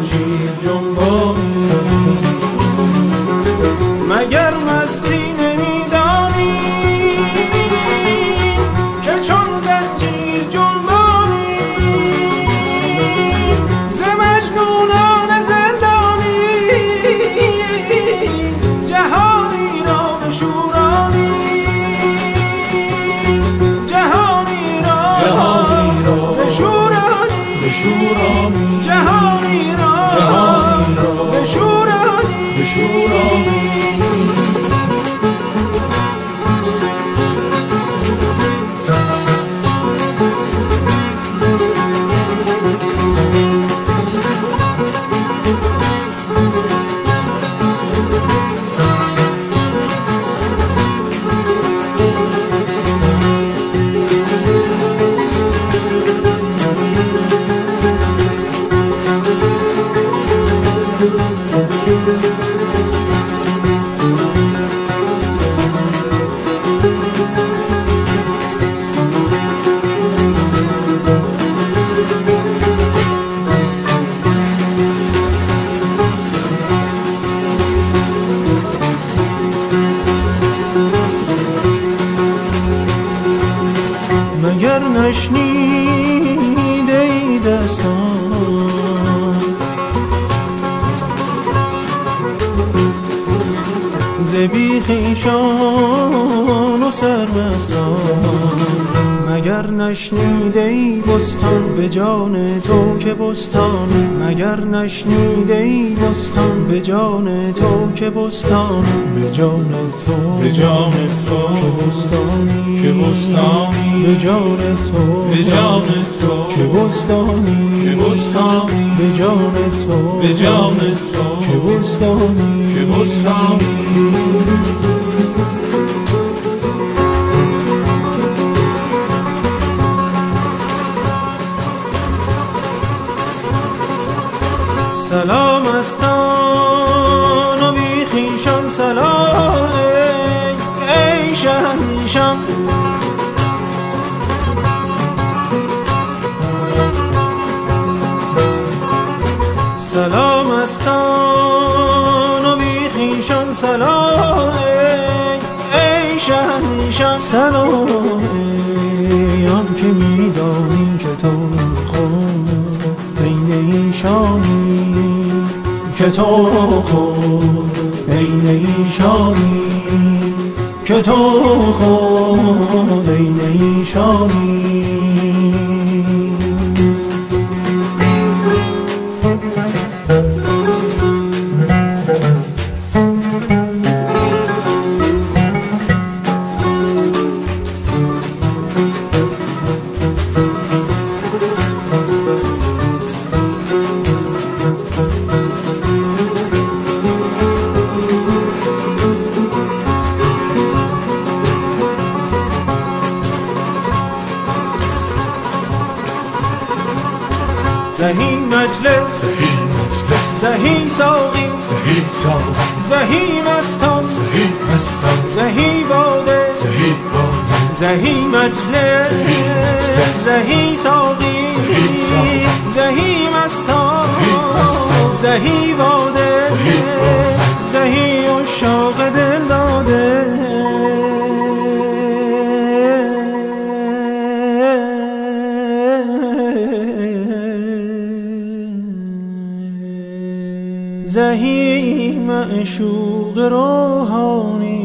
زنجیر جنبانی. مگر مستی نمیدانی که چون زنجیر جنبانی ز مجنونان زندانی جهانی را بشورانی، جهانی را بشورانی، جهانی را بشورانی. مگر نشنیده ای دستان ز بیخیشان و سرمستان؟ مگر نشنیده ای بستان به جان تو که بستان؟ مگر نشنیده ای بستان به جان تو که بستان؟ به جان تو، به جان تو که بستانی، که بستانی، به جان تو، به جان تو که بستانی، که بستانی، به جان تو، به جان تو که بستانی، که بستانی. سلام استان و بیخیشان سلام ای شهنشان. سلام استان و بیخیشان سلام ای شهنشان. سلام ایام که میدانی که تو خود بین ایشانی، که تو خود عین ایشانی، که تو خود عین ایشانی. زهی مجلس، زهی مجلس، زهی ساقی، زهی ساقی، زهی مستان، زهی مستان، زهی باده، زهی باده، زهی مجلس، زهی مجلس، زهی ساقی، زهی ساقی، زهی مستان، زهی مستان، زهی باده، زهی باده، زهی عشاق دل داده. زهی معشوق روحانی.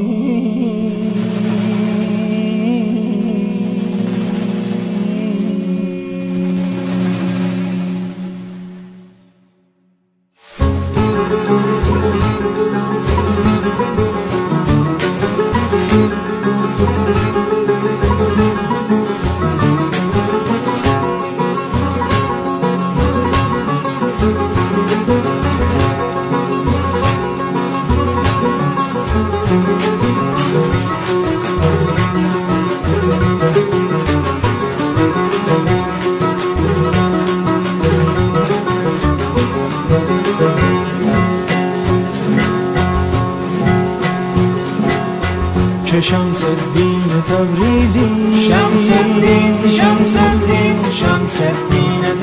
که شمس الدین تبریزی، شمس الدین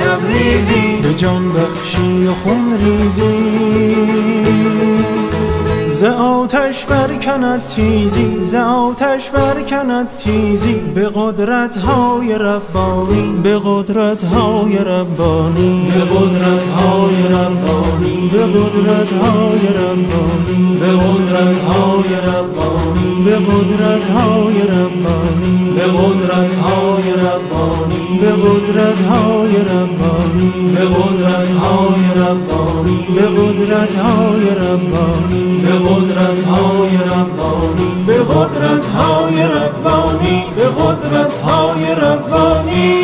تبریزی، به جان بخشی و خون ریزی. ز آتش برکند تیزی، ز آتش برکند تیزی، به قدرت های ربانی، به قدرت های ربانی، به قدرت های ربانی، به قدرت های ربانی، به قدرت های ربانی، به قدرت های ربانی، به قدرت های ربانی، به قدرت های ربانی، به قدرت های ربانی، به قدرت های ربانی، به قدرت های ربانی، به قدرت های ربانی، به قدرت های ربانی.